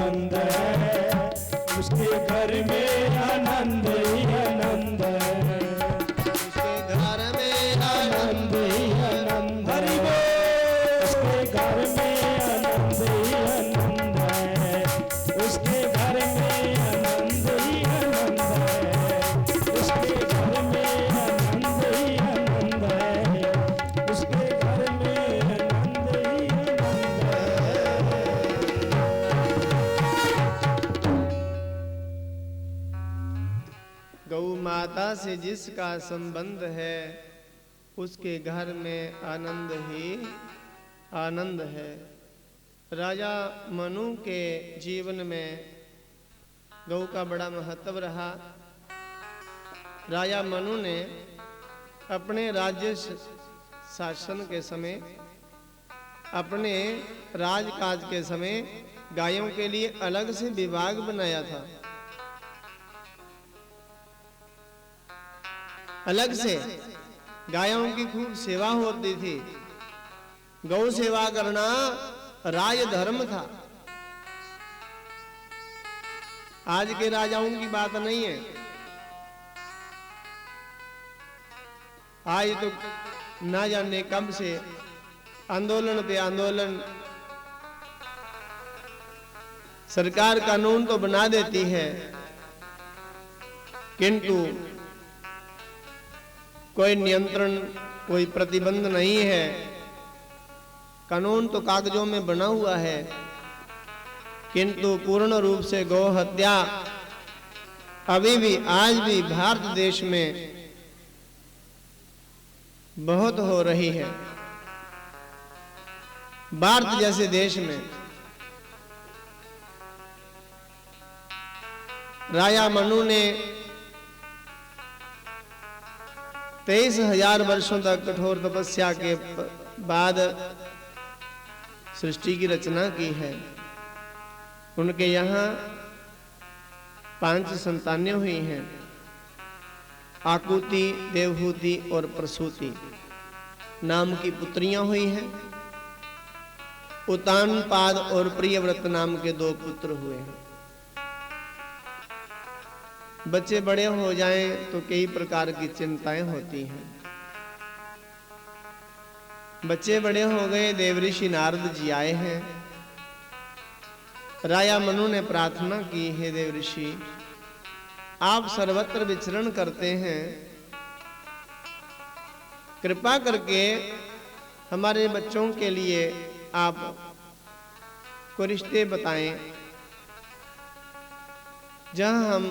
आनंद है, उसके घर में आनंद ही आनंद है, उसके घर में आनंद ही आनंद है, उसके घर में आनंद ही आनंद है, उसके घर में आनंद ही आनंद है, उसके घर में आनंद ही आनंद है, उसके घर में आनंद ही आनंद है। गौ माता से जिसका संबंध है, उसके घर में आनंद ही आनंद है। राजा मनु के जीवन में गौ का बड़ा महत्व रहा। राजा मनु ने अपने राज्य शासन के समय, अपने राजकाज के समय गायों के लिए अलग से विभाग बनाया था। अलग से गायों की खूब सेवा होती थी। गौ सेवा करना राज धर्म था। आज के राजाओं की बात नहीं है। आज तो ना जाने कब से आंदोलन पे आंदोलन, सरकार कानून तो बना देती है, किंतु कोई नियंत्रण, कोई प्रतिबंध नहीं है। कानून तो कागजों में बना हुआ है, किंतु पूर्ण रूप से गौ हत्या अभी भी, आज भी भारत देश में बहुत हो रही है। भारत जैसे देश में राजा मनु ने 23,000 वर्षों तक कठोर तपस्या के बाद सृष्टि की रचना की है। उनके यहाँ 5 संतानें हुई हैं, आकुति, देवहूति और प्रसूति नाम की पुत्रियां हुई हैं। उतानपाद और प्रियव्रत नाम के 2 पुत्र हुए हैं। बच्चे बड़े हो जाएं तो कई प्रकार की चिंताएं होती हैं। बच्चे बड़े हो गए, देवऋषि नारद जी आए हैं। राजा मनु ने प्रार्थना की, हे देवऋषि, आप सर्वत्र विचरण करते हैं, कृपा करके हमारे बच्चों के लिए आप को रिश्ते बताएं, जहां हम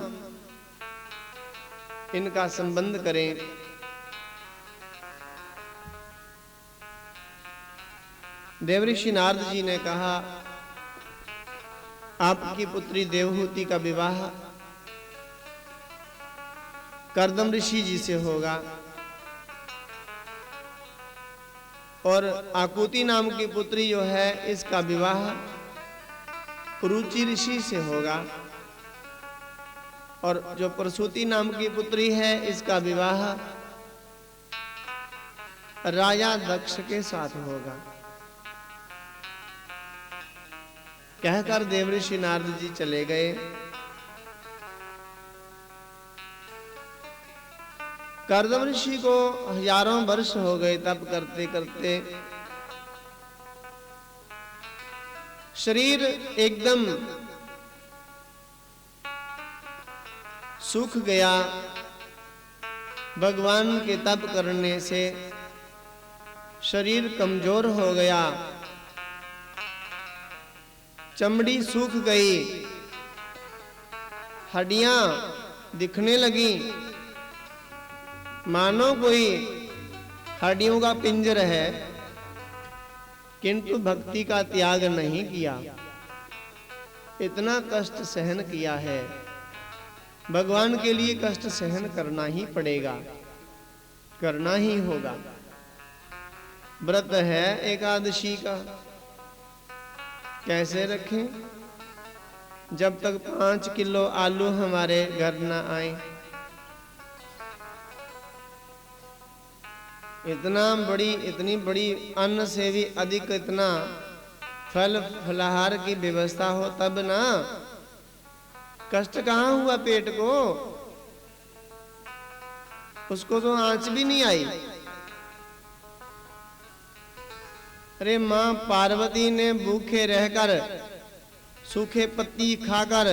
इनका संबंध करें। देवऋषि नारद जी ने कहा, आपकी पुत्री देवहूति का विवाह कर्दम ऋषि जी से होगा और आकुति नाम की पुत्री जो है, इसका विवाह रुचि ऋषि से होगा और जो प्रसूति नाम की पुत्री है, इसका विवाह राजा दक्ष के साथ होगा। कहकर देवऋषि नारद जी चले गए। कर्दम ऋषि को हजारों वर्ष हो गए तप करते करते। शरीर एकदम सूख गया। भगवान के तप करने से शरीर कमजोर हो गया, चमड़ी सूख गई, हड्डियां दिखने लगी, मानो कोई हड्डियों का पिंजर है, किंतु भक्ति का त्याग नहीं किया। इतना कष्ट सहन किया है। भगवान के लिए कष्ट सहन करना ही पड़ेगा, करना ही होगा। व्रत है एकादशी का, कैसे रखें? जब तक 5 किलो आलू हमारे घर ना आए। इतनी बड़ी अन्न से भी अधिक इतना फल फलाहार की व्यवस्था हो तब ना। कष्ट कहाँ हुआ पेट को, उसको तो आंच भी नहीं आई। अरे मां पार्वती ने भूखे रहकर सूखे पत्ती खाकर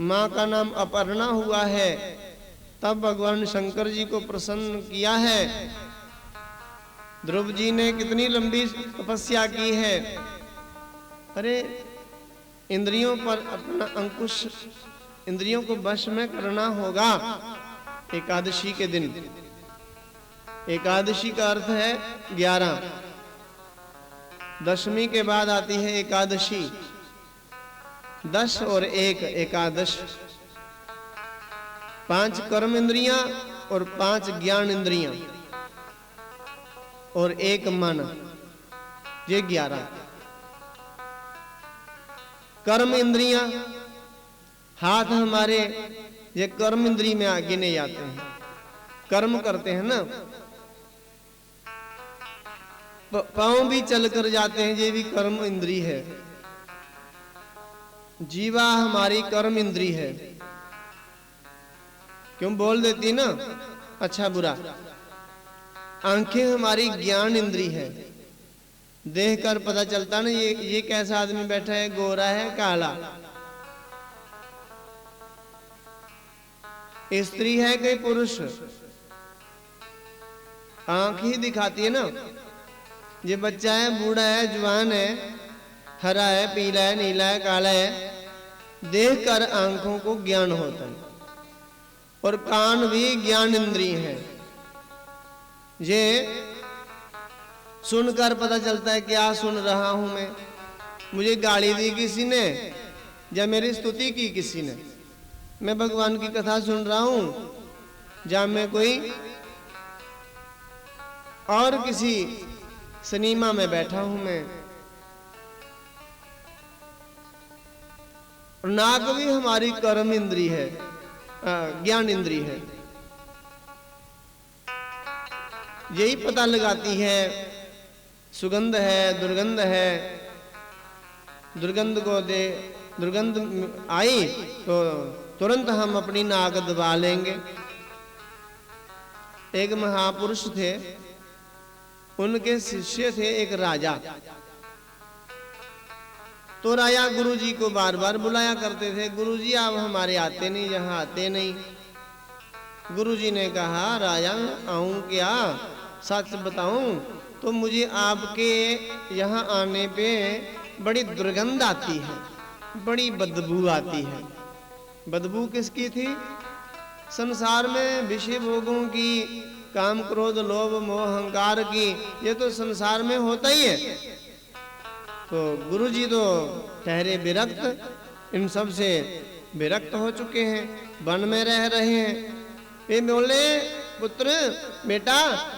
मां का नाम अपर्णा हुआ है, तब भगवान शंकर जी को प्रसन्न किया है। ध्रुव जी ने कितनी लंबी तपस्या की है। अरे इंद्रियों पर अपना अंकुश, इंद्रियों को वश में करना होगा एकादशी के दिन। एकादशी का अर्थ है 11, दशमी के बाद आती है एकादशी। 10 और 1 एकादश। 5 कर्म इंद्रियां और 5 ज्ञान इंद्रियां और 1 मन, ये 11। कर्म इंद्रियां, हाथ हमारे ये कर्म इंद्री में आगे नहीं आते हैं, कर्म करते हैं ना। पांव भी चल कर जाते हैं, ये भी कर्म इंद्री है। जीवा हमारी कर्म इंद्री है, क्यों बोल देती ना अच्छा बुरा। आंखें हमारी ज्ञान इंद्री है, देख कर पता चलता ना ये कैसा आदमी बैठा है, गोरा है काला, स्त्री है कि पुरुष, आंख ही दिखाती है ना। ये बच्चा है, बूढ़ा है, जवान है, हरा है, पीला है, नीला है, काला है, देखकर आंखों को ज्ञान होता है। और कान भी ज्ञान इंद्रिय है, ये सुनकर पता चलता है क्या सुन रहा हूं मैं। मुझे गाली दी किसी ने या मेरी स्तुति की किसी ने, मैं भगवान की कथा सुन रहा हूं, या मैं कोई और किसी सिनेमा में बैठा हूं मैं। नाक भी हमारी कर्म इंद्री है, ज्ञान इंद्री है, यही पता लगाती है सुगंध है दुर्गंध है। दुर्गंध को दे, दुर्गंध आई तो तुरंत हम अपनी नाक दबा लेंगे। एक महापुरुष थे, उनके शिष्य थे एक राजा। तो राजा गुरुजी को बार बार बुलाया करते थे, गुरुजी आप हमारे आते नहीं, यहाँ आते नहीं। गुरुजी ने कहा राजा आऊं क्या, सच बताऊं तो मुझे आपके यहाँ आने पे बड़ी दुर्गंध आती है, बड़ी बदबू आती है। बदबू किसकी थी? संसार में विषय भोगों की, काम क्रोध लोभ मोह अहंकार की, ये तो संसार में होता ही है। तो गुरुजी तो ठहरे विरक्त, इन सब से विरक्त हो चुके हैं, वन में रह रहे हैं। ये बोले पुत्र बेटा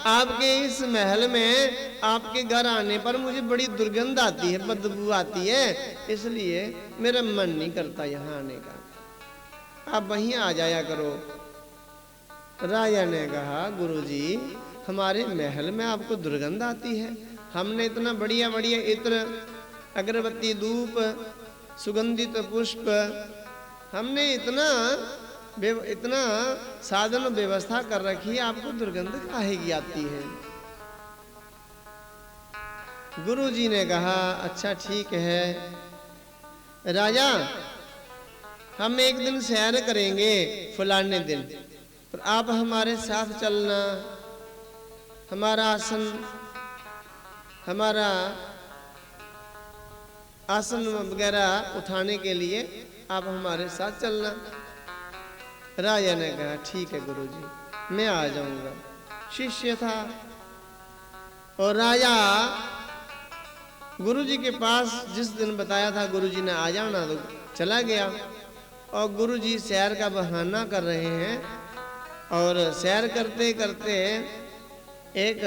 आपके इस महल में आपके घर आने पर मुझे बड़ी दुर्गंध आती है, बदबू आती है, इसलिए मेरा मन नहीं करता यहाँ आने का, आप वहीं आ जाया करो। राजा ने कहा गुरुजी हमारे महल में आपको दुर्गंध आती है, हमने इतना बढ़िया बढ़िया इत्र अगरबत्ती धूप सुगंधित पुष्प, हमने इतना साधन व्यवस्था कर रखी है, आपको दुर्गंध काहे की आती है? गुरुजी ने कहा अच्छा ठीक है राजा, हम एक दिन सैर करेंगे फलाने दिन, और आप हमारे साथ चलना। हमारा आसन वगैरह उठाने के लिए आप हमारे साथ चलना। राजा ने कहा ठीक है गुरुजी, मैं आ जाऊंगा। शिष्य था और राजा गुरुजी के पास जिस दिन बताया था गुरुजी ने आ जाना, तो चला गया। और गुरुजी सैर का बहाना कर रहे हैं, और सैर करते करते एक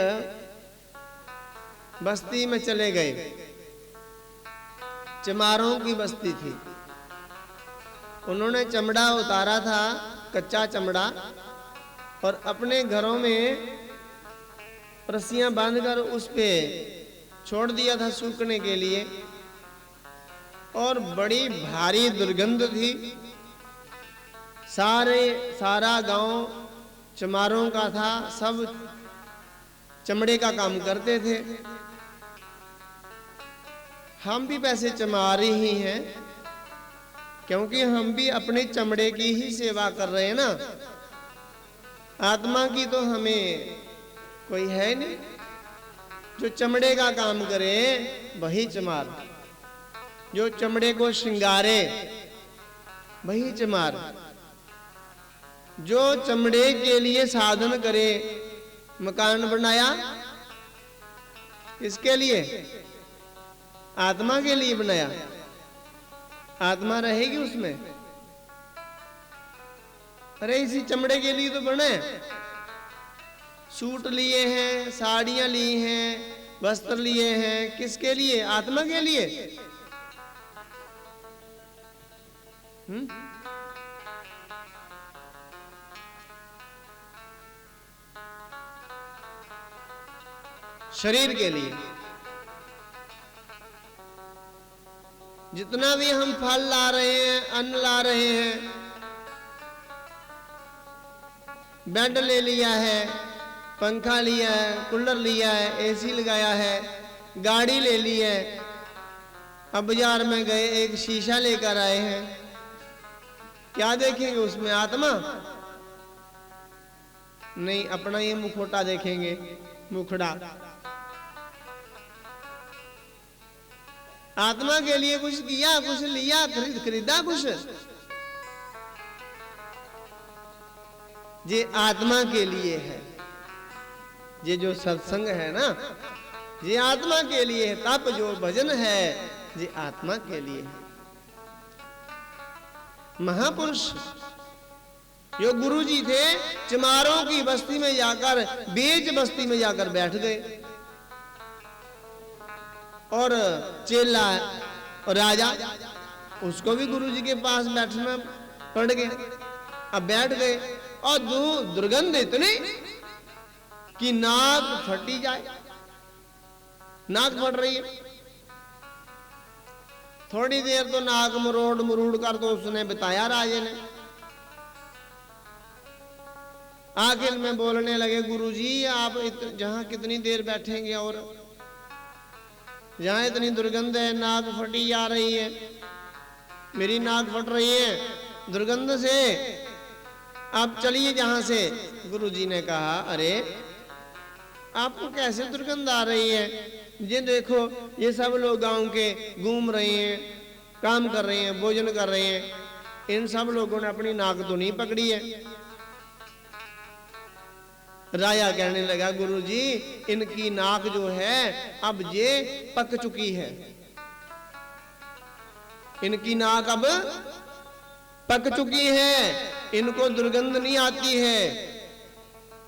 बस्ती में चले गए। चमारों की बस्ती थी, उन्होंने चमड़ा उतारा था, कच्चा चमड़ा, और अपने घरों में रस्सियां बांधकर उस पे छोड़ दिया था सूखने के लिए। और बड़ी भारी दुर्गंध थी। सारा गांव चमारों का था, सब चमड़े का काम करते थे। हम भी वैसे चमार ही हैं, क्योंकि हम भी अपने चमड़े की ही सेवा कर रहे हैं ना। आत्मा की तो हमें कोई है नहीं। जो चमड़े का काम करे वही चमार, जो चमड़े को श्रृंगारे वही चमार, जो चमड़े के लिए साधन करे। मकान बनाया किसके लिए? आत्मा के लिए बनाया। आत्मा रहेगी उसमें। अरे इसी चमड़े के लिए तो बने। सूट लिए हैं, साड़ियां ली हैं, वस्त्र लिए हैं, किसके लिए? आत्मा के लिए। शरीर के लिए। जितना भी हम फल ला रहे हैं, अन्न ला रहे हैं, बेड ले लिया है, पंखा लिया है, कूलर लिया है, एसी लगाया है, गाड़ी ले ली है, अब बाजार में गए एक शीशा लेकर आए हैं, क्या देखेंगे उसमें? आत्मा नहीं, अपना ये मुखौटा देखेंगे, मुखड़ा। आत्मा के लिए कुछ किया, कुछ लिया, खरीदा कुछ? ये आत्मा के लिए है। ये जो सत्संग है ना, ये आत्मा के लिए है। तप जो भजन है, ये आत्मा के लिए है। महापुरुष जो गुरु जी थे, चमारों की बस्ती में जाकर, बीज बस्ती में जाकर बैठ गए। और चेला और राजा, उसको भी गुरु जी के पास बैठना पड़ गया। अब बैठ गए और दुर्गंध इतनी कि नाक फटी जाए। नाक फट रही है। थोड़ी देर तो नाक मरोड़ कर तो उसने बताया राजे ने। आखिर में बोलने लगे, गुरुजी आप जहां कितनी देर बैठेंगे, और जहां इतनी दुर्गंध है, नाक फटी जा रही है, मेरी नाक फट रही है दुर्गंध से, आप चलिए जहां से। गुरुजी ने कहा, अरे आपको कैसे दुर्गंध आ रही है? ये देखो, ये सब लोग गांव के घूम रहे हैं, काम कर रहे हैं, भोजन कर रहे हैं, इन सब लोगों ने अपनी नाक तो नहीं पकड़ी है। राजा कहने लगा, गुरुजी इनकी नाक जो है अब ये पक चुकी है, इनकी नाक अब पक चुकी है, इनको दुर्गंध नहीं आती है।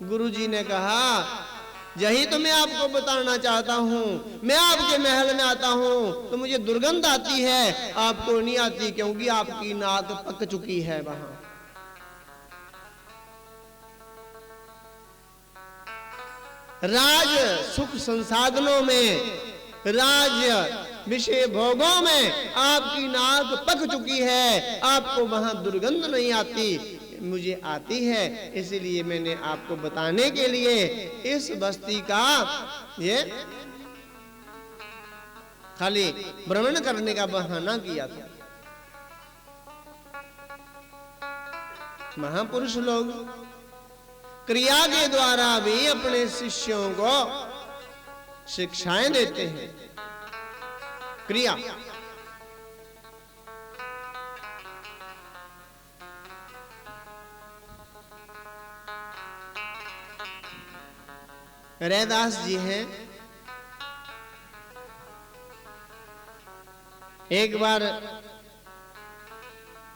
गुरुजी ने कहा, यही तो मैं आपको बताना चाहता हूं। मैं आपके महल में आता हूं तो मुझे दुर्गंध आती है, आपको नहीं आती, क्योंकि आपकी नाक पक चुकी है। वहां राज सुख संसाधनों में, राज्य विषय भोगों में आपकी नाक पक चुकी है, आपको वहां दुर्गंध नहीं आती, मुझे आती है। इसलिए मैंने आपको बताने के लिए इस बस्ती का ये खाली भ्रमण करने का बहाना किया था। महापुरुष लोग क्रिया के द्वारा भी अपने शिष्यों को शिक्षाएं देते हैं। क्रिया रैदास जी हैं, एक बार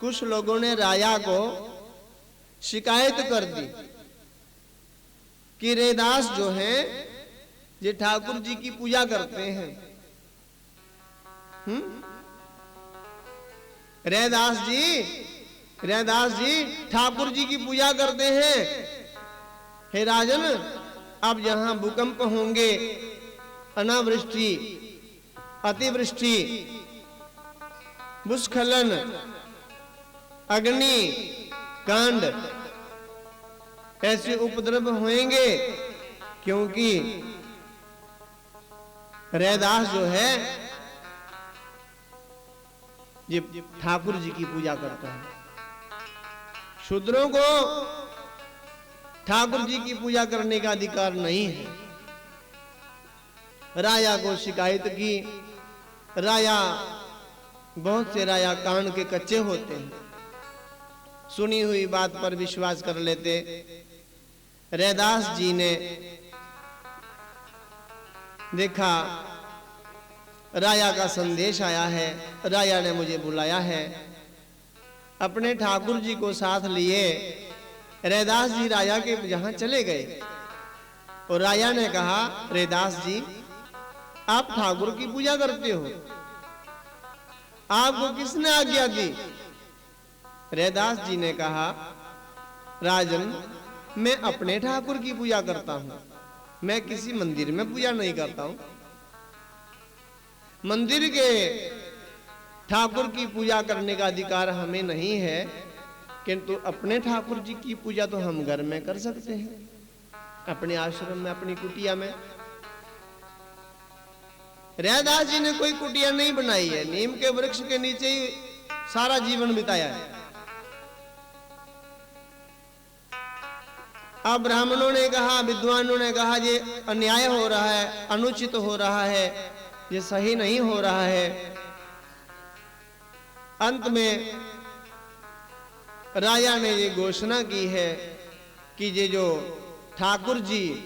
कुछ लोगों ने राजा को शिकायत कर दी कि रैदास जो हैं ये ठाकुर जी की पूजा करते हैं। रैदास जी ठाकुर जी की पूजा करते हैं। हे राजन, अब यहां भूकंप होंगे, अनावृष्टि, अतिवृष्टि, भूस्खलन, अग्नि कांड ऐसे उपद्रव होंगे, क्योंकि रैदास जो है ये ठाकुर जी की पूजा करता है। शूद्रों को ठाकुर जी की पूजा करने का अधिकार नहीं है। राजा को शिकायत की। राजा, बहुत से राजा कान के कच्चे होते हैं, सुनी हुई बात पर विश्वास कर लेते। रैदास जी ने देखा राजा का संदेश आया है, राजा ने मुझे बुलाया है। अपने ठाकुर जी को साथ लिए रैदास जी राजा के जहां चले गए और राजा ने कहा, रैदास जी आप ठाकुर की पूजा करते हो, आपको किसने आज्ञा दी? रैदास जी ने कहा, राजन मैं अपने ठाकुर की पूजा करता हूं, मैं किसी मंदिर में पूजा नहीं करता हूं। मंदिर के ठाकुर की पूजा करने का अधिकार हमें नहीं है, किंतु अपने ठाकुर जी की पूजा तो हम घर में कर सकते हैं, अपने आश्रम में, अपनी कुटिया में। रैदास जी ने कोई कुटिया नहीं बनाई है, नीम के वृक्ष के नीचे ही सारा जीवन बिताया है। अब ब्राह्मणों ने कहा, विद्वानों ने कहा, ये अन्याय हो रहा है, अनुचित हो रहा है, ये सही नहीं हो रहा है। अंत में राजा ने ये घोषणा की है कि ये जो ठाकुर जी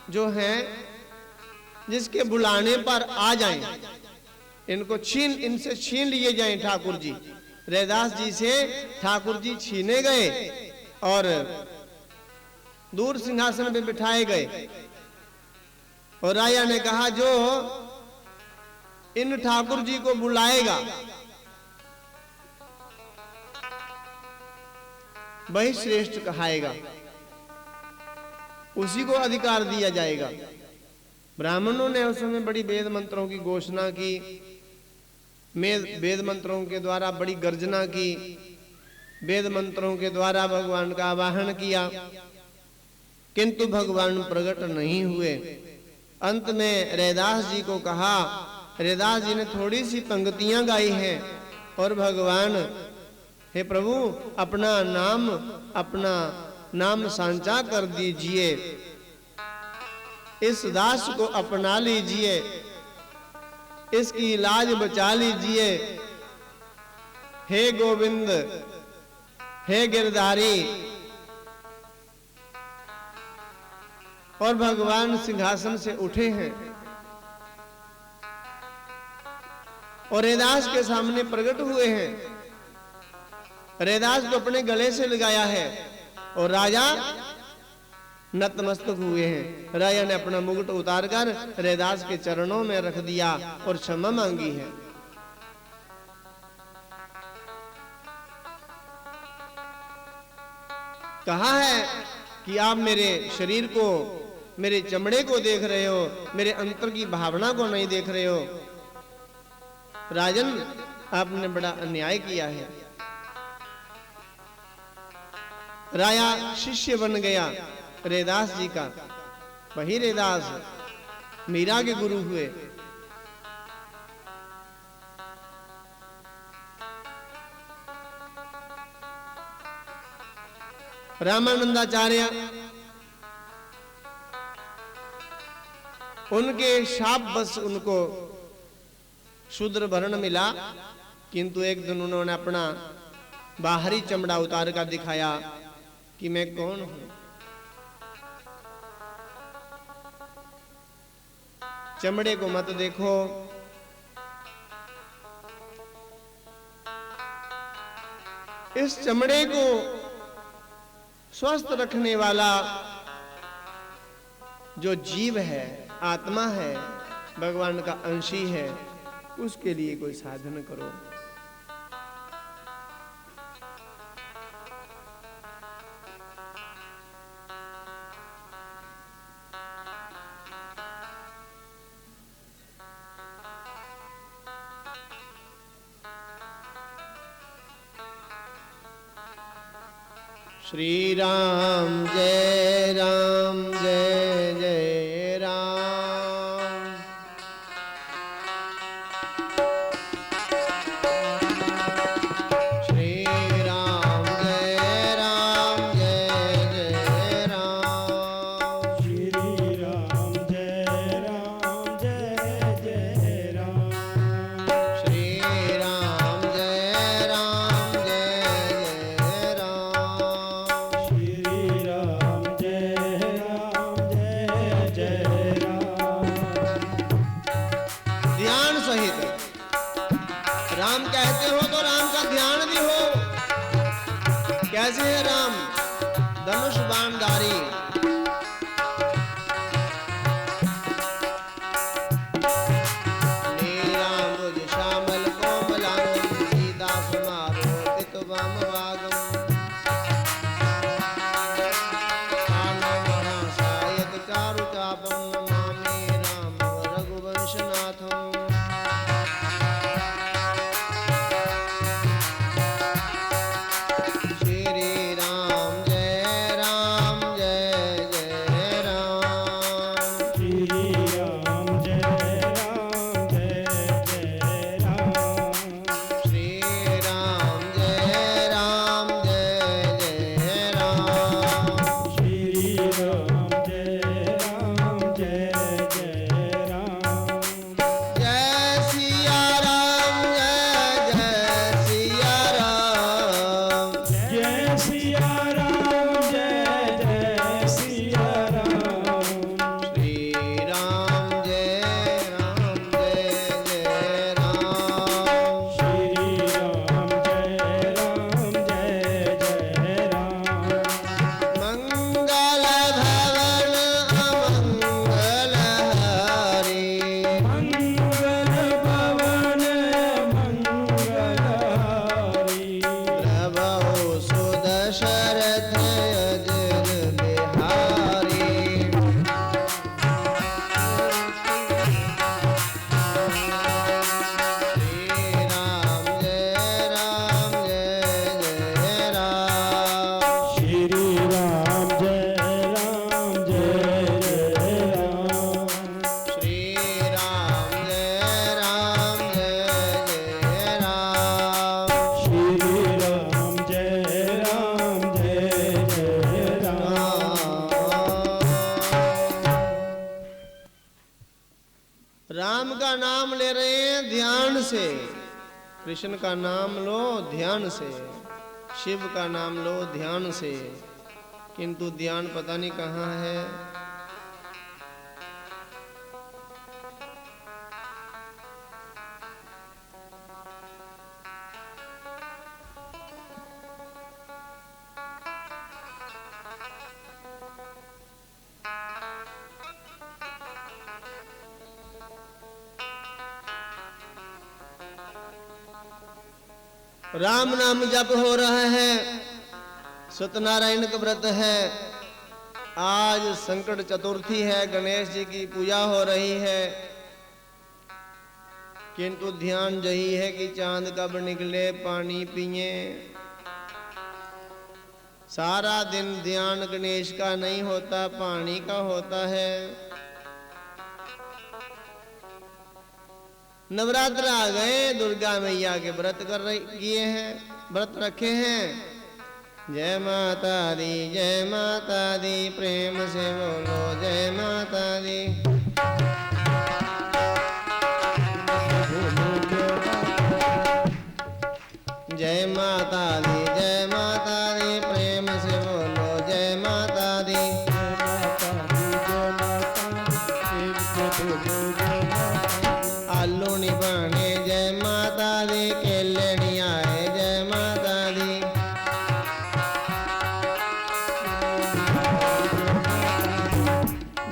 जो हैं, जिसके बुलाने पर आ जाएं, इनसे छीन लिए जाएं ठाकुर जी। रैदास जी से ठाकुर जी छीने गए और दूर सिंहासन पे बिठाए गए। और राजा ने कहा, जो इन ठाकुर जी को बुलाएगा वही श्रेष्ठ कहाएगा, उसी को अधिकार दिया जाएगा। ब्राह्मणों ने उस समय बड़ी वेद मंत्रों की घोषणा की, वेद मंत्रों के द्वारा बड़ी गर्जना की, वेद मंत्रों के द्वारा भगवान का आवाहन किया, किंतु भगवान प्रकट नहीं हुए। अंत में रैदास जी को कहा, रैदास जी ने थोड़ी सी पंक्तियां गाई हैं और भगवान, हे प्रभु अपना नाम सांचा कर दीजिए, इस दास को अपना लीजिए, इसकी लाज बचा लीजिए, हे गोविंद, हे गिरधारी। और भगवान सिंहासन से उठे हैं और रैदास के सामने प्रकट हुए हैं। रैदास को अपने गले से लगाया है और राजा नतमस्तक हुए हैं। राजा ने अपना मुकुट उतारकर रैदास के चरणों में रख दिया और क्षमा मांगी है। कहा है कि आप मेरे शरीर को, मेरे चमड़े को देख रहे हो, मेरे अंतर की भावना को नहीं देख रहे हो। राजन, आपने बड़ा अन्याय किया है। राजा शिष्य बन गया रैदास जी का। वही रैदास मीरा के गुरु हुए। रामानंदाचार्य, उनके शाप बस उनको शूद्र वर्ण मिला, किंतु एक दिन उन्होंने अपना बाहरी चमड़ा उतार कर दिखाया कि मैं कौन हूं। चमड़े को मत देखो, इस चमड़े को स्वस्थ रखने वाला जो जीव है, आत्मा है, भगवान का अंशी है, उसके लिए कोई साधन करो। श्री राम जय जय राम। श्री राम जय जय राम। श्री राम जय जय राम। श्री राम जय जय राम। श्री राम जय राम। ध्यान सहित राम कहते हो तो राम का ध्यान भी हो। कैसे है राम? धनुष बाणधारी। नीलांबुज श्यामल कोमलांगं सीता समारोपित वामभागम्। कानमहासायक चारुचापं नमामि राम रघुवंशनाथम्। श्री राम जय जय राम। श्री राम जय जय राम। श्री राम जय जय राम। श्री राम जय जय राम। जय सिया राम जय सिया राम। जय सिया राम जय सिया राम। श्री राम जय जय राम। श्री राम जय जय राम। मंगल भवन अमंगल हारी। मंगल भवन मंगलहारी। प्रभु सुदशरथ अजर बिहारी। श्री राम जय जय राम। श्री राम जय राम। श्री राम जय जय राम। श्री राम जय राम। राम का नाम ले रहे हैं ध्यान से। कृष्ण का नाम लो ध्यान से। शिव का नाम लो ध्यान से। किंतु ध्यान पता नहीं कहाँ है। राम नाम जप हो रहा है। सत्यनारायण का व्रत है। आज संकट चतुर्थी है। गणेश जी की पूजा हो रही है। किंतु ध्यान यही है कि चांद कब निकले पानी पिए। सारा दिन ध्यान गणेश का नहीं होता, पानी का होता है। नवरात्र आ गए। दुर्गा मैया के व्रत किए हैं, व्रत रखे हैं। जय माता दी प्रेम से बोलो जय माता दी। जय माता दी प्रेम से बोलो जय माता दी। आलू नहीं बने जय माता दी। केले नहीं आए जय माता दी।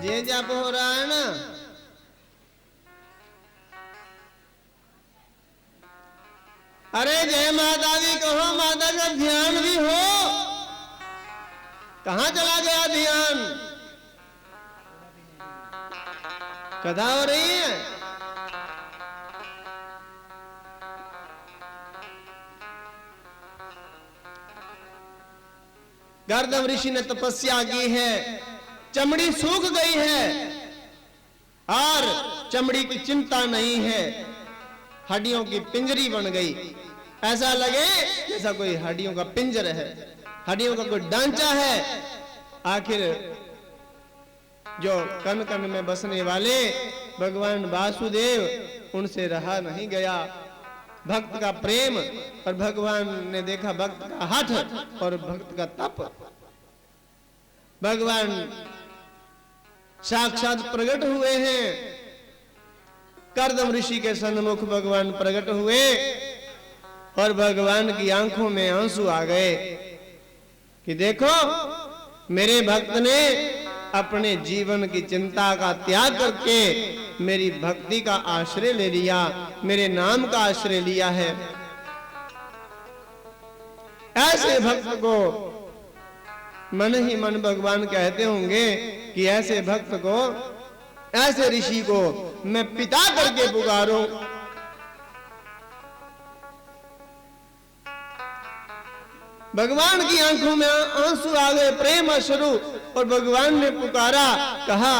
ये जप हो रहा है ना। अरे जय माता दी कहो, माता का ध्यान भी हो। कहाँ चला गया ध्यान? कथा हो रही है। गर्दभ ऋषि ने तपस्या की है, चमड़ी सूख गई है और चमड़ी की चिंता नहीं है, हड्डियों की पिंजरी बन गई। ऐसा लगे जैसा कोई हड्डियों का पिंजर है, हड्डियों का कोई ढांचा है। आखिर जो कण कण में बसने वाले भगवान वासुदेव, उनसे रहा नहीं गया भक्त का प्रेम। और भगवान ने देखा भक्त का हठ और भक्त का तप। भगवान साक्षात प्रकट हुए हैं, कर्दम ऋषि के सन्मुख भगवान प्रकट हुए और भगवान की आंखों में आंसू आ गए कि देखो मेरे भक्त ने अपने जीवन की चिंता का त्याग करके मेरी भक्ति का आश्रय ले लिया, मेरे नाम का आश्रय लिया है। ऐसे भक्त को मन ही मन भगवान कहते होंगे कि ऐसे भक्त को, ऐसे ऋषि को मैं पिता करके पुकारूं। भगवान की आंखों में आंसू आ गए, प्रेम अश्रु, और भगवान ने पुकारा, कहा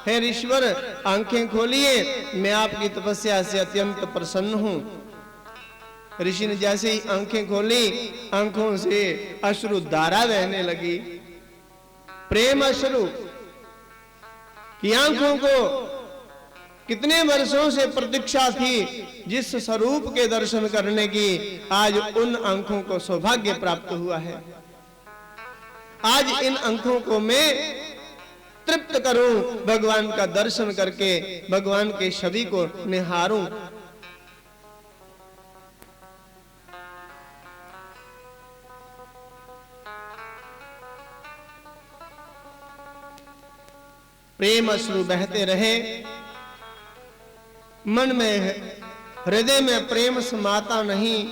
हे ईश्वर आंखें खोलिए, मैं आपकी तपस्या से अत्यंत प्रसन्न हूं। ऋषि ने जैसे ही आंखें खोली, आंखों से अश्रु धारा बहने लगी, प्रेम अश्रु की आंखों को कितने वर्षों से प्रतीक्षा थी जिस स्वरूप के दर्शन करने की, आज उन आंखों को सौभाग्य प्राप्त हुआ है। आज इन आंखों को मैं तृप्त करूं, भगवान का दर्शन करके भगवान के छवि को निहारूं। प्रेम अश्रु बहते रहे, मन में हृदय में प्रेम समाता नहीं,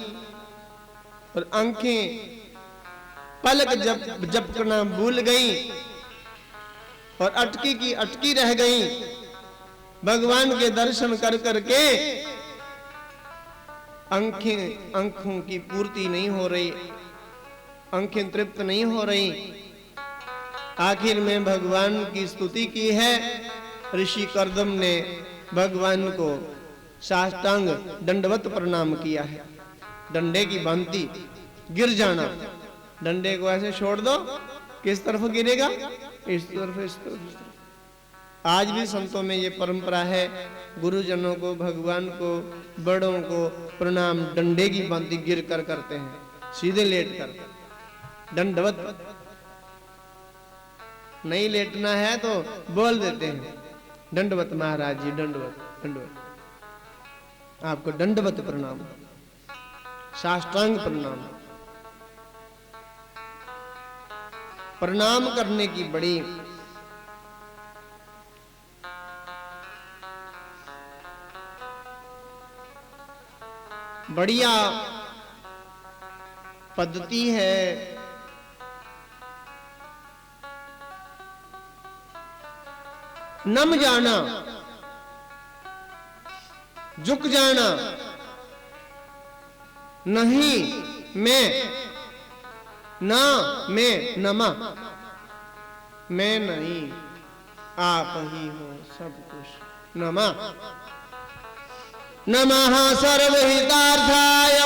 और आंखें पलक झपकना भूल गई और अटकी की अटकी रह गई। भगवान के दर्शन कर करके आंखों की पूर्ति नहीं हो रही, आंखें तृप्त नहीं हो रही। आखिर में भगवान की स्तुति की है। ऋषि कर्दम ने भगवान को साष्टांग दंडवत प्रणाम किया है। डंडे की भांति गिर जाना, डंडे को ऐसे छोड़ दो, किस तरफ गिरेगा? इस तरफ, इस तरफ, इस तरफ। आज भी संतों में ये परंपरा है, गुरुजनों को, भगवान को, बड़ों को प्रणाम डंडे की भांति गिर कर करते हैं, सीधे लेट कर, दंडवत। नहीं लेटना है तो बोल देते हैं, दंडवत महाराज जी, दंडवत, दंडवत। आपको दंडवत प्रणाम, साष्टांग प्रणाम। प्रणाम करने की बड़ी बढ़िया पद्धति है। नम जाना, झुक जाना, नहीं मैं, ना मैं, नमा, मैं नहीं, आप ही हो सब कुछ। नमा नमः सर्वहितार्थाय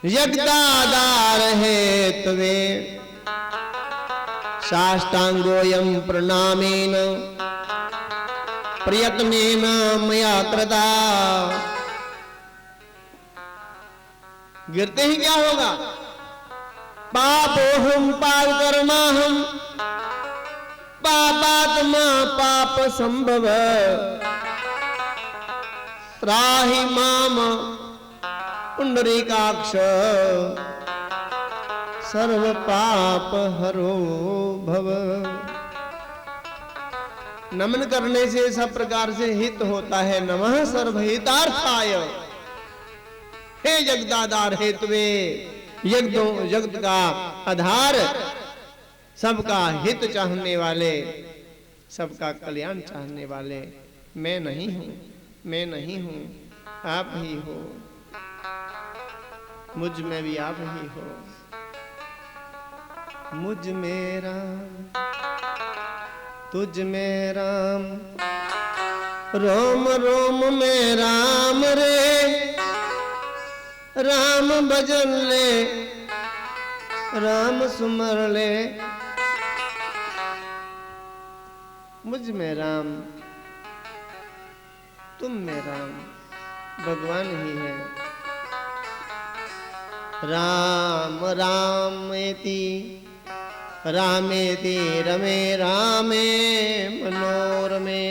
यज्ञादार हेतवे साष्टांगोऽयं प्रणामेन प्रयत्नेन मया कृता। गिरते ही क्या होगा? पापोहम पाप कर्माहम पापात्मा पाप संभव त्राहि माम पुंडरीकाक्ष सर्व पाप हरो भव। नमन करने से सब प्रकार से हित होता है। नमः सर्वहितार्थाय, हे जगदाधार हेतुवे, जगत का आधार, सबका हित चाहने वाले, सबका कल्याण चाहने वाले, मैं नहीं हूं, मैं नहीं हूं, आप ही हो, मुझ में भी आप ही हो। मुझ में राम तुझ में राम, रोम रोम में राम रे, राम भजन ले, राम सुमर ले। मुझ में राम तुम में राम, भगवान ही है। राम रामेति रामेति रमे रामे मनोरमे,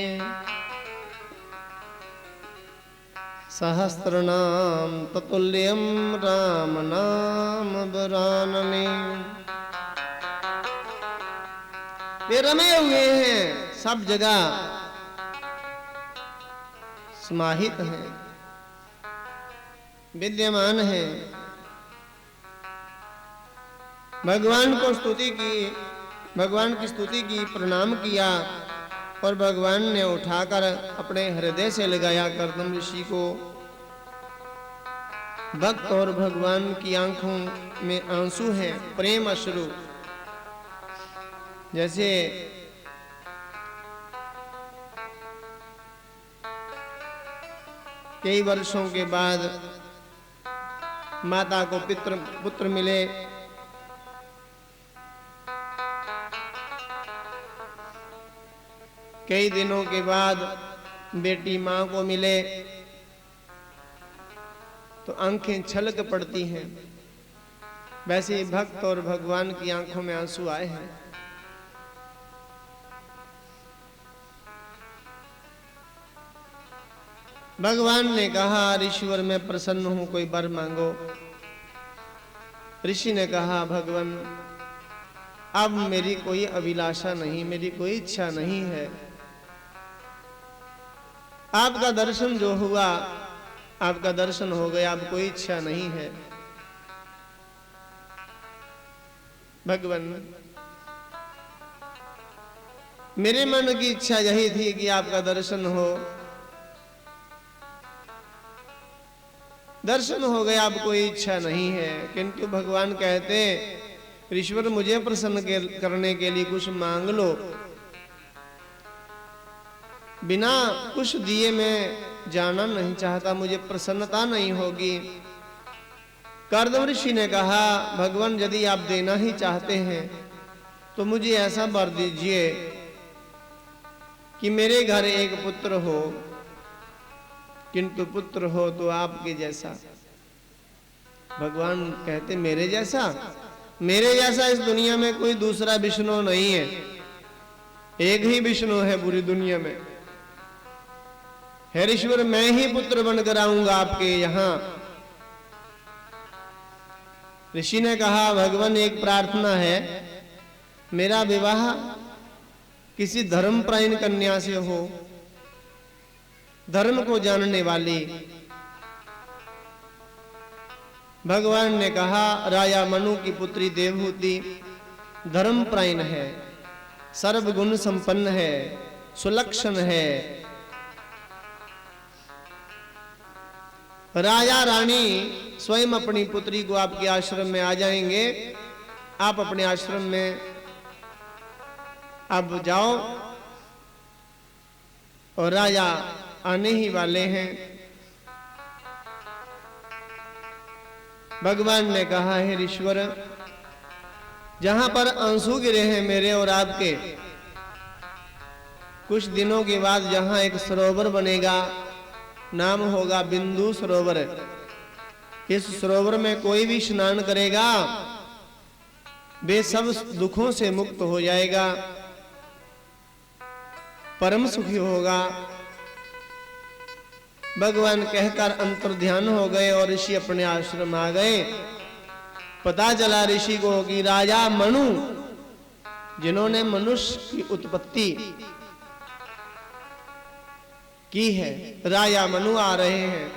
सहस्रनाम ततुल्यम राम नाम वरानने। वे रमे हुए हैं, सब जगह समाहित हैं, विद्यमान हैं। भगवान को स्तुति की, भगवान की स्तुति की, प्रणाम किया और भगवान ने उठाकर अपने हृदय से लगाया कर्दम ऋषि को। भक्त और भगवान की आंखों में आंसू हैं, प्रेम अश्रु। जैसे कई वर्षों के बाद माता को पुत्र मिले, कई दिनों के बाद बेटी मां को मिले तो आंखें छलक पड़ती हैं। वैसे ही भक्त और भगवान की आंखों में आंसू आए हैं। भगवान ने कहा, ऋषिवर मैं प्रसन्न हूं, कोई वर मांगो। ऋषि ने कहा, भगवान अब मेरी कोई अभिलाषा नहीं, मेरी कोई इच्छा नहीं है। आपका दर्शन जो हुआ, आपका दर्शन हो गया, अब कोई इच्छा नहीं है। भगवान मेरे मन की इच्छा यही थी कि आपका दर्शन हो। दर्शन हो गया, अब कोई इच्छा नहीं है। किंतु भगवान कहते, ईश्वर मुझे प्रसन्न करने के लिए कुछ मांग लो। बिना कुछ दिए मैं जाना नहीं चाहता, मुझे प्रसन्नता नहीं होगी। कर्दम ऋषि ने कहा, भगवान यदि आप देना ही चाहते हैं तो मुझे ऐसा वर दीजिए कि मेरे घर एक पुत्र हो, किंतु पुत्र हो तो आपके जैसा। भगवान कहते, मेरे जैसा? मेरे जैसा इस दुनिया में कोई दूसरा विष्णु नहीं है, एक ही विष्णु है पूरी दुनिया में। हे ईश्वर, मैं ही पुत्र बनकर आऊंगा आपके यहां। ऋषि ने कहा, भगवान एक प्रार्थना है, मेरा विवाह किसी धर्मप्रायण कन्या से हो, धर्म को जानने वाली। भगवान ने कहा, राजा मनु की पुत्री देवहूति धर्मप्रायण है, सर्वगुण संपन्न है, सुलक्षण है। राजा रानी स्वयं अपनी पुत्री को आपके आश्रम में आ जाएंगे। आप अपने आश्रम में अब जाओ, और राजा आने ही वाले हैं। भगवान ने कहा, हे ईश्वर, जहां पर आंसू गिरे हैं मेरे और आपके, कुछ दिनों के बाद जहां एक सरोवर बनेगा, नाम होगा बिंदु सरोवर। इस सरोवर में कोई भी स्नान करेगा वे सब दुखों से मुक्त हो जाएगा, परम सुखी होगा। भगवान कहकर अंतर ध्यान हो गए और ऋषि अपने आश्रम आ गए। पता चला ऋषि को कि राजा मनु, जिन्होंने मनुष्य की उत्पत्ति की है, राजा मनु आ रहे हैं।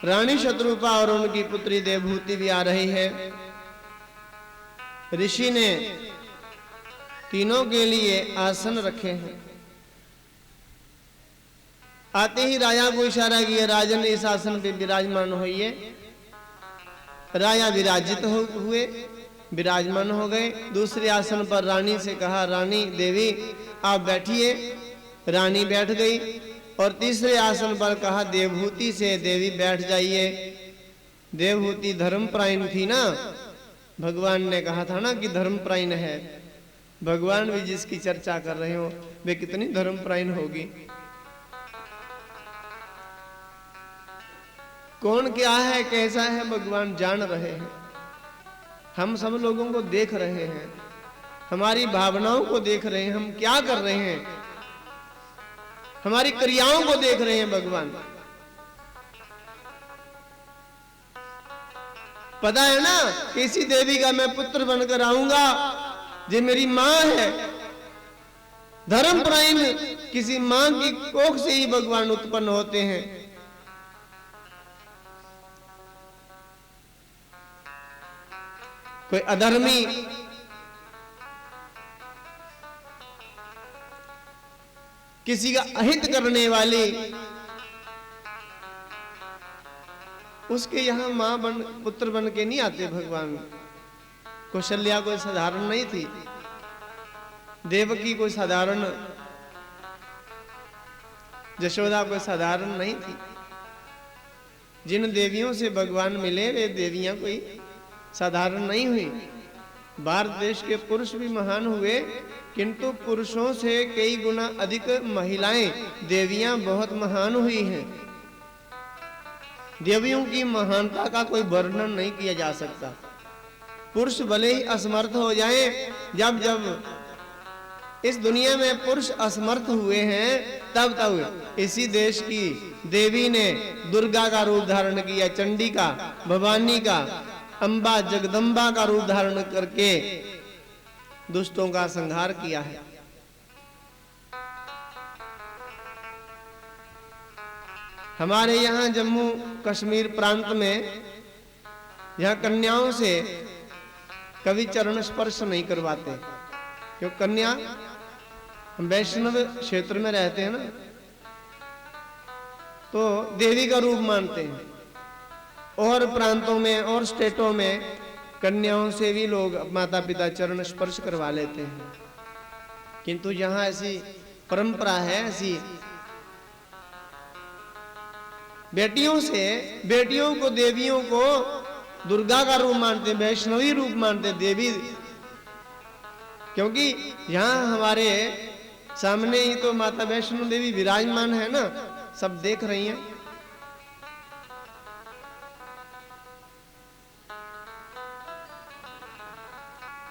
रानी शत्रुपा और उनकी पुत्री देवहूति भी आ रही है। ऋषि ने तीनों के लिए आसन रखे हैं। आते ही राजा को इशारा किया, राजन इस आसन पे विराजमान होइए। राजा विराजित हुए, विराजमान हो गए। दूसरे आसन पर रानी से कहा, रानी देवी आप बैठिए। रानी बैठ गई। और तीसरे आसन पर कहा देवहूति से, देवी बैठ जाइए। देवहूति धर्मपरायण थी ना, भगवान ने कहा था ना कि धर्मपरायण है। भगवान भी जिसकी चर्चा कर रहे हो वे कितनी धर्मपरायण होगी। कौन क्या है कैसा है भगवान जान रहे हैं। हम सब लोगों को देख रहे हैं, हमारी भावनाओं को देख रहे हैं, हम क्या कर रहे हैं, हमारी क्रियाओं को देख रहे हैं भगवान। पता है ना, किसी देवी का मैं पुत्र बनकर आऊंगा, ये मेरी मां है। धर्मपरायण किसी मां की कोख से ही भगवान उत्पन्न होते हैं। कोई अधर्मी किसी का अहित करने वाली उसके यहां मां पुत्र बन के नहीं आते भगवान। कौशल्या कोई साधारण नहीं थी, देवकी कोई साधारण, यशोदा कोई साधारण नहीं थी। जिन देवियों से भगवान मिले वे देवियां कोई साधारण नहीं हुई। भारत देश के पुरुष भी महान हुए, किंतु पुरुषों से कई गुना अधिक महिलाएं देवियां बहुत महान हुई हैं। देवियों की महानता का कोई वर्णन नहीं किया जा सकता। पुरुष भले ही असमर्थ हो जाए, जब जब इस दुनिया में पुरुष असमर्थ हुए हैं तब तब इसी देश की देवी ने दुर्गा का रूप धारण किया, चंडिका, भवानी का, अंबा, जगदम्बा का रूप धारण करके दुष्टों का संहार किया है। हमारे यहाँ जम्मू कश्मीर प्रांत में यहाँ कन्याओं से कभी चरण स्पर्श नहीं करवाते, क्यों? कन्या, हम वैष्णव क्षेत्र में रहते हैं ना, तो देवी का रूप मानते हैं। और प्रांतों में और स्टेटों में कन्याओं से भी लोग माता पिता चरण स्पर्श करवा लेते हैं, किंतु यहाँ ऐसी परंपरा है, ऐसी बेटियों को, देवियों को दुर्गा का रूप मानते, वैष्णवी रूप मानते, देवी। क्योंकि यहाँ हमारे सामने ही तो माता वैष्णो देवी विराजमान है ना, सब देख रही हैं।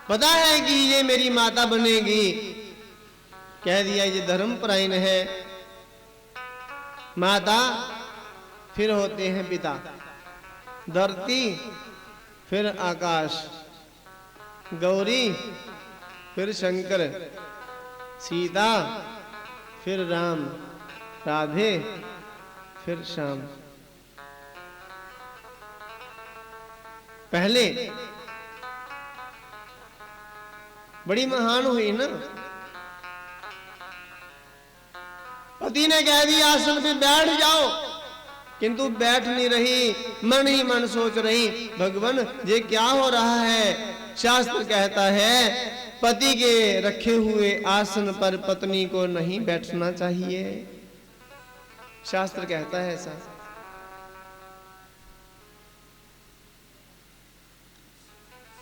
पता है कि ये मेरी माता बनेगी, कह दिया ये धर्मपरायण है। माता फिर होते हैं पिता, धरती फिर आकाश, गौरी फिर शंकर, सीता फिर राम, राधे फिर श्याम। पहले बड़ी महान हुई ना। पति ने कह दिया आसन पे बैठ जाओ, किंतु बैठ नहीं रही, मन ही मन सोच रही, भगवान ये क्या हो रहा है। शास्त्र कहता है पति के रखे हुए आसन पर पत्नी को नहीं बैठना चाहिए, शास्त्र कहता है ऐसा।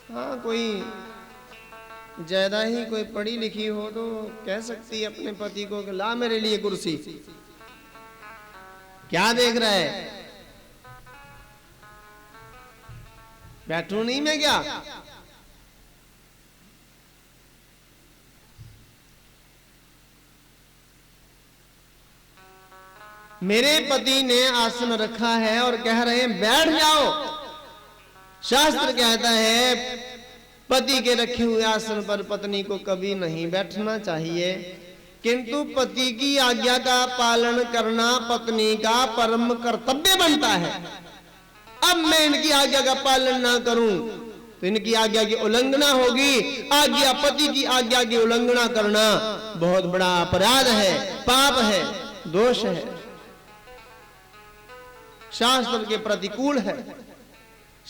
हाँ, कोई ज्यादा ही कोई पढ़ी लिखी हो तो कह सकती है अपने पति को कि ला मेरे लिए कुर्सी, क्या देख रहा है, बैठू नहीं मैं क्या। मेरे पति ने आसन रखा है और कह रहे हैं बैठ जाओ। शास्त्र कहता है पति के रखे हुए आसन पर पत्नी को कभी नहीं बैठना चाहिए, किंतु पति की आज्ञा का पालन करना पत्नी का परम कर्तव्य बनता है। अब मैं इनकी आज्ञा का पालन ना करूं तो इनकी आज्ञा की उल्लंघना होगी। आज्ञा, पति की आज्ञा की उल्लंघना करना बहुत बड़ा अपराध है, पाप है, दोष है, शास्त्र के प्रतिकूल है।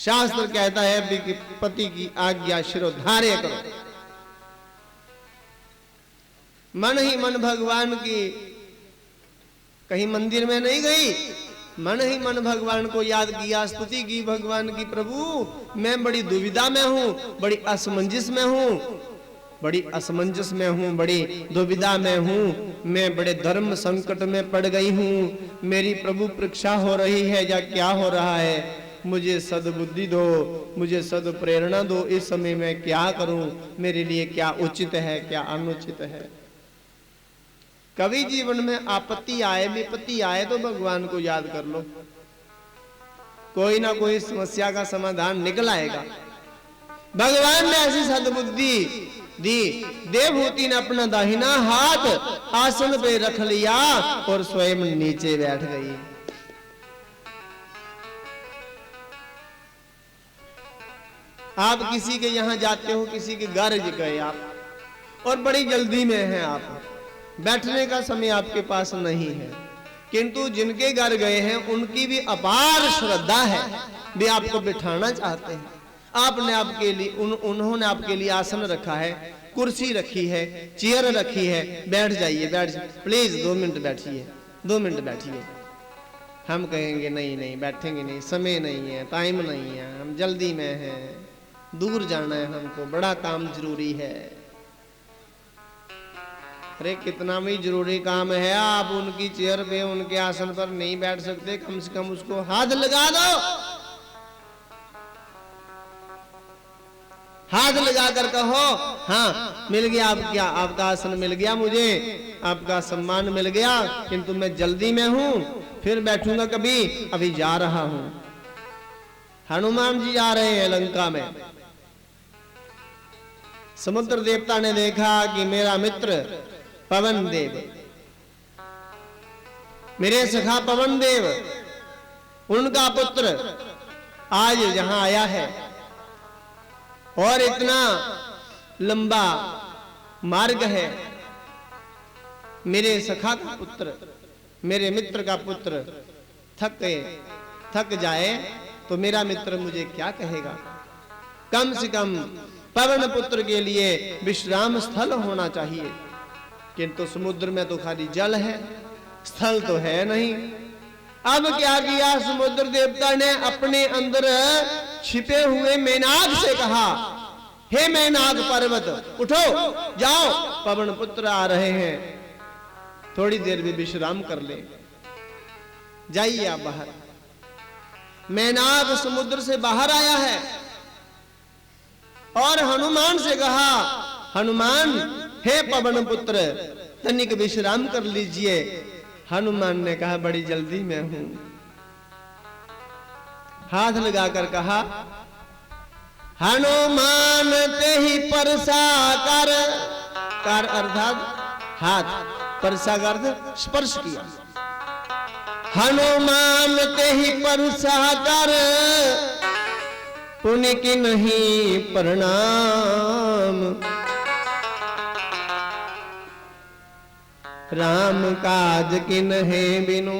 शास्त्र कहता है कि पति की आज्ञा शिरोधार्य करो। मन ही मन भगवान की, कहीं मंदिर में नहीं गई, मन ही मन भगवान को याद किया, स्तुति की भगवान की, प्रभु मैं बड़ी दुविधा में हूं, बड़ी असमंजस में हूं, बड़ी असमंजस में हूं, बड़ी दुविधा में हूं, मैं बड़े धर्म संकट में पड़ गई हूं, मेरी प्रभु परीक्षा हो रही है या क्या हो रहा है, मुझे सद्बुद्धि दो, मुझे सद प्रेरणा दो, इस समय मैं क्या करूं, मेरे लिए क्या उचित है क्या अनुचित है। कभी जीवन में आपत्ति आए, विपत्ति आए तो भगवान को याद कर लो, कोई ना कोई समस्या का समाधान निकल आएगा। भगवान ने ऐसी सद्बुद्धि दी, देवहूति ने अपना दाहिना हाथ आसन पे रख लिया और स्वयं नीचे बैठ गई। आप किसी के यहां जाते हो, किसी के घर गए आप और बड़ी जल्दी में हैं, आप बैठने का समय आपके पास नहीं है, किंतु जिनके घर गए हैं उनकी भी अपार श्रद्धा है, वे आपको बिठाना चाहते हैं। आपने आपके लिए उन्होंने आपके लिए आसन रखा है, कुर्सी रखी है, चेयर रखी है, बैठ जाइए, बैठ प्लीज 2 मिनट बैठिए, 2 मिनट बैठिए। हम कहेंगे नहीं नहीं बैठेंगे नहीं, समय नहीं है, टाइम नहीं है, हम जल्दी में हैं, दूर जाना है हमको, बड़ा काम जरूरी है। अरे कितना भी जरूरी काम है, आप उनकी चेयर पे, उनके आसन पर नहीं बैठ सकते, कम से कम उसको हाथ लगा दो, हाथ लगाकर कहो हाँ मिल गया, आप क्या आपका आसन मिल गया, मुझे आपका सम्मान मिल गया, किंतु मैं जल्दी में हूं, फिर बैठूंगा कभी, अभी जा रहा हूं। हनुमान जी जा रहे हैं लंका में, समुद्र देवता ने देखा कि मेरा मित्र पवन देव, मेरे सखा पवन देव, उनका पुत्र आज यहां आया है और इतना लंबा मार्ग है, मेरे सखा का पुत्र, मेरे मित्र का पुत्र थक जाए तो मेरा मित्र मुझे क्या कहेगा। कम से कम पवन पुत्र के लिए विश्राम स्थल होना चाहिए, किंतु समुद्र में तो खाली जल है, स्थल तो है नहीं। अब क्या किया समुद्र देवता ने, अपने अंदर छिपे हुए मेनाक से कहा, हे मेनाक पर्वत उठो, जाओ, पवन पुत्र आ रहे हैं, थोड़ी देर भी विश्राम कर ले, जाइए आप बाहर। मेनाक समुद्र से बाहर आया है और हनुमान से कहा, हनुमान हे पवन पुत्र तनिक विश्राम कर लीजिए। हनुमान ने कहा बड़ी जल्दी में हूं, हाथ लगाकर कहा, हनुमान ते ही परसा कर अर्थात हाथ, परसा का अर्थ स्पर्श किया, हनुमान ते ही परसा कर पुण्य की नहीं प्रणाम, राम काज की नहे बिनु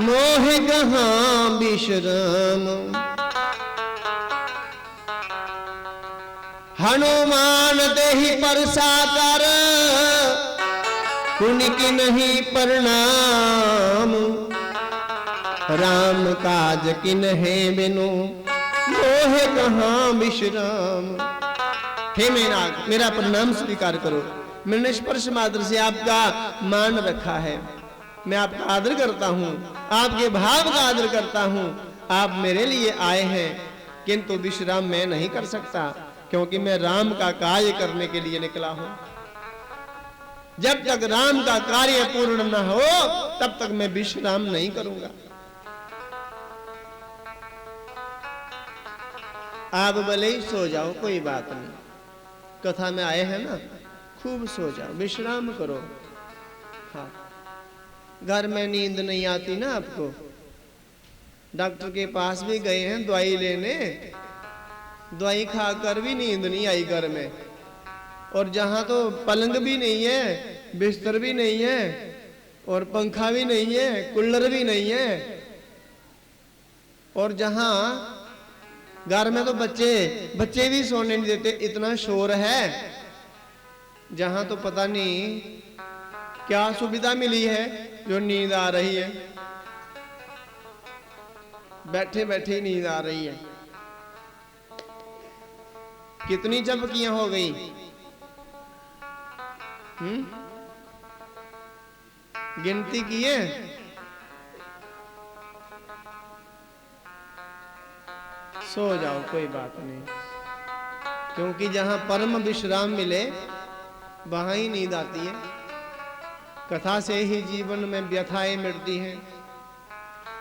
मोह कहां विश्राम। हनुमान देहि परसा कर पुण्य की नहीं प्रणाम, राम काज की नहे बिनु मोह कहां विश्राम। हे मेनाक मेरा प्रणाम स्वीकार करो, मैंने स्पर्श मात्र से आपका मान रखा है, मैं आपका आदर करता हूं, आपके भाव का आदर करता हूं, आप मेरे लिए आए हैं, किंतु विश्राम मैं नहीं कर सकता, क्योंकि मैं राम का कार्य करने के लिए निकला हूं। जब तक राम का कार्य पूर्ण न हो तब तक मैं विश्राम नहीं करूंगा। आप भले ही सो जाओ, कोई बात नहीं, कथा में आए हैं ना, खूब सो जाओ, विश्राम करो। हाँ, घर में नींद नहीं आती ना आपको, डॉक्टर के पास भी गए हैं दवाई लेने, दवाई खाकर भी नींद नहीं आई घर में, और जहां तो पलंग भी नहीं है, बिस्तर भी नहीं है, और पंखा भी नहीं है, कूलर भी नहीं है, और जहां घर में तो बच्चे भी सोने नहीं देते, इतना शोर है। जहां तो पता नहीं क्या सुविधा मिली है जो नींद आ रही है, बैठे बैठे ही नींद आ रही है। कितनी झपकियां हो गई, गिनती किए? सो जाओ, कोई बात नहीं, क्योंकि जहां परम विश्राम मिले वहां ही नींद आती है। कथा से ही जीवन में व्यथाएं मिटती हैं,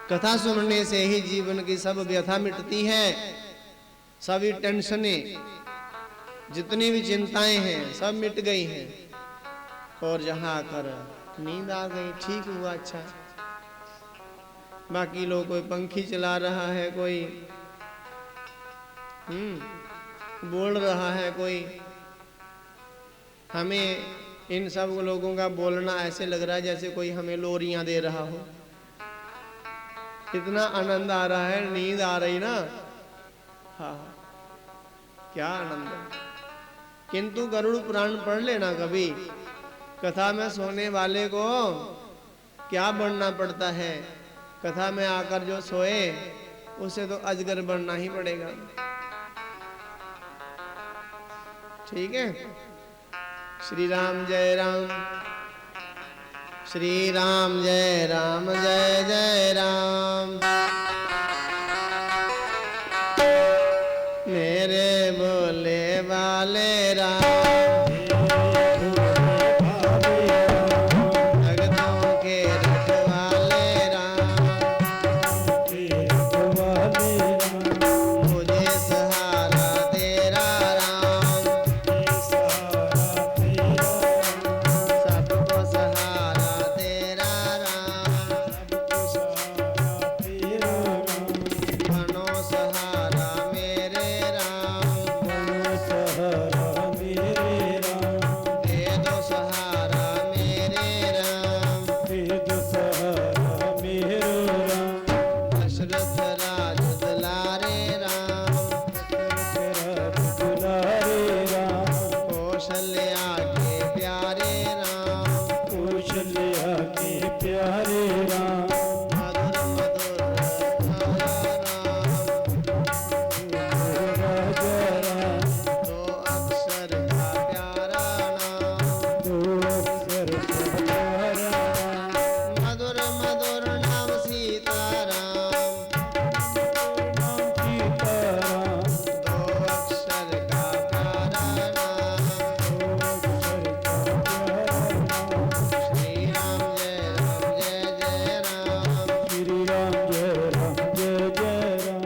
कथा सुनने से ही जीवन की सब व्यथा मिटती है। सभी टेंशनें, जितनी भी चिंताएं हैं सब मिट गई हैं, और जहां आकर नींद आ गई, ठीक हुआ। अच्छा, बाकी लोग कोई पंखी चला रहा है, कोई बोल रहा है, कोई। हमें इन सब लोगों का बोलना ऐसे लग रहा है जैसे कोई हमें लोरियां दे रहा हो। इतना आनंद आ रहा है, नींद आ रही ना, हाँ क्या आनंद है। किंतु गरुड़ पुराण पढ़ लेना कभी, कथा में सोने वाले को क्या बनना पड़ता है। कथा में आकर जो सोए उसे तो अजगर बनना ही पड़ेगा। ठीक है। श्री राम जय राम, श्री राम जय राम, जय जय राम। मेरे बोले वाले राम, भक्तों के रखवाले राम, मुझे सहारा तेरा राम, सबको सहारा तेरा राम, बनो सहारा मेरे राम, दे दो सहारा मेरे राम, दशरथ राज दुलारे राम, कौशल्या के प्यारे राम, प्यारे राम, मधुर मधुर राजा राम, दो अक्षर का प्यारा नाम, दो अक्षर का प्यारा राम, मधुर मधुर नाम सीताराम, नाम सीताराम, दो अक्षर का प्यारा नाम, दो अक्षर का प्यारा नाम। श्री राम जय राम, जय जय राम, श्री राम जय राम, जय जय राम,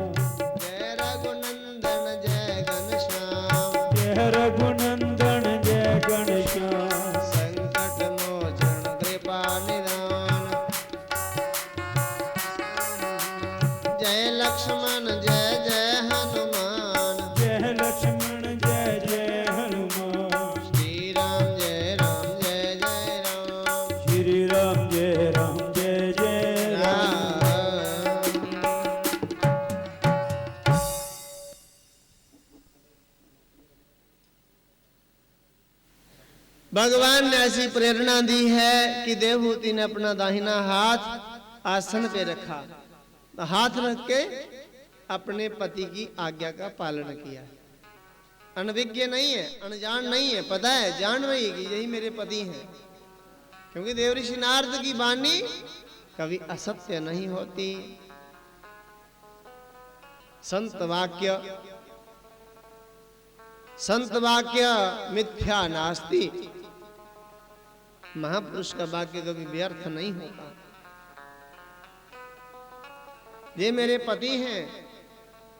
जय रघुनंदन जय घनश्याम, जय रघुनंदन जय घनश्याम, संकट मोचन कृपा निदान, जय लक्ष्मण जय जय हनुमान, जय लक्ष्मण जय जय हनुमान, श्री राम जय राम, जय जय राम, श्री राम जय राम, जय जय राम। भगवान ने ऐसी प्रेरणा दी है कि देवहूति ने अपना दाहिना हाथ आसन पे रखा, हाथ रख के अपने पति की आज्ञा का पालन किया। अनभिज्ञ नहीं है, अनजान नहीं है, पता है, जान रही है कि यही मेरे पति हैं। क्योंकि देवऋषि नारद की वाणी कभी असत्य नहीं होती। संत वाक्य मिथ्या नास्ति। महापुरुष का वाक्य कभी व्यर्थ नहीं होता। ये मेरे पति हैं,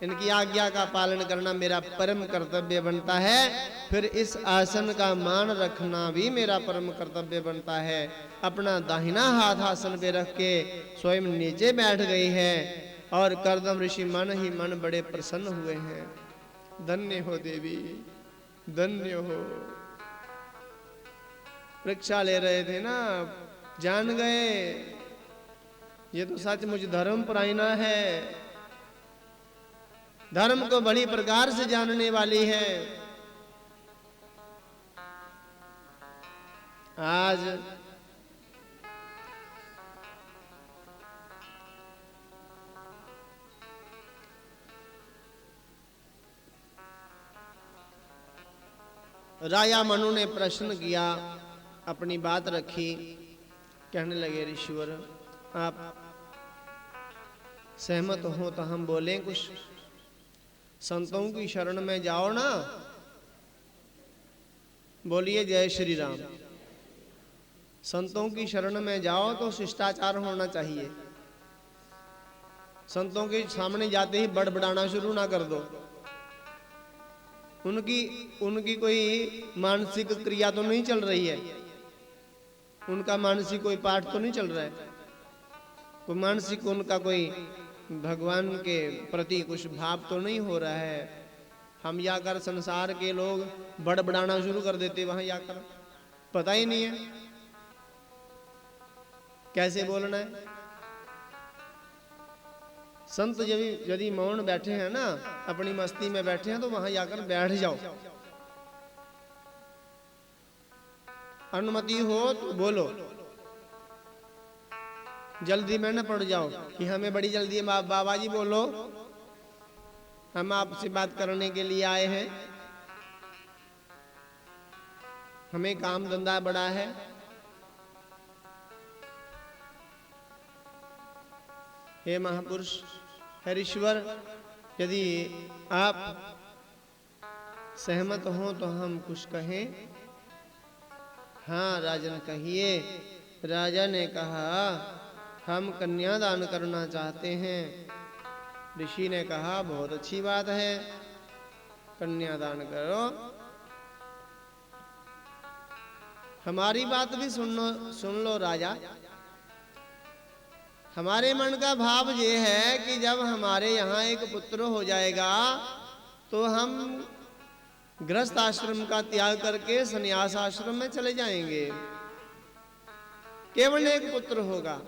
इनकी आज्ञा का पालन करना मेरा परम कर्तव्य बनता है। फिर इस आसन का मान रखना भी मेरा परम कर्तव्य बनता है। अपना दाहिना हाथ आसन पे रख के स्वयं नीचे बैठ गई है और कर्दम ऋषि मन ही मन बड़े प्रसन्न हुए हैं। धन्य हो देवी, धन्य हो। परीक्षा ले रहे थे ना, जान गए ये तो सचमुच धर्म परायणा है। धर्म को बड़ी प्रकार से जानने वाली है। आज राजा मनु ने प्रश्न किया, अपनी बात रखी, कहने लगे ऋषिवर आप सहमत हो तो हम बोलें कुछ, संतों की शरण में जाओ ना। बोलिए जय श्री राम। संतों की शरण में जाओ तो शिष्टाचार होना चाहिए। संतों के सामने जाते ही बड़बड़ाना शुरू ना कर दो। उनकी कोई मानसिक क्रिया तो नहीं चल रही है, उनका मानसिक कोई पाठ तो नहीं चल रहा है, कोई मानसिक उनका कोई भगवान के प्रति कुछ भाव तो नहीं हो रहा है। हम जाकर संसार के लोग बड़बड़ाना शुरू कर देते, वहां जाकर पता ही नहीं है कैसे बोलना है। संत यदि मौन बैठे हैं ना, अपनी मस्ती में बैठे हैं, तो वहां जाकर बैठ जाओ। अनुमति हो तो बोलो, जल्दी में न पड़ जाओ कि हमें बड़ी जल्दी है। बाबा जी बोलो, हम आपसे बात करने के लिए आए हैं, हमें काम धंधा बड़ा है। हे महापुरुष, हे ऋषिवर, यदि आप सहमत हो तो हम कुछ कहें। हाँ राजन कहिए। राजा ने कहा हम कन्यादान करना चाहते हैं। ऋषि ने कहा बहुत अच्छी बात है, कन्यादान करो। हमारी बात भी सुन लो राजा। हमारे मन का भाव ये है कि जब हमारे यहाँ एक पुत्र हो जाएगा तो हम गृहस्थ आश्रम का त्याग करके संन्यास आश्रम में चले जाएंगे। केवल एक पुत्र होगा।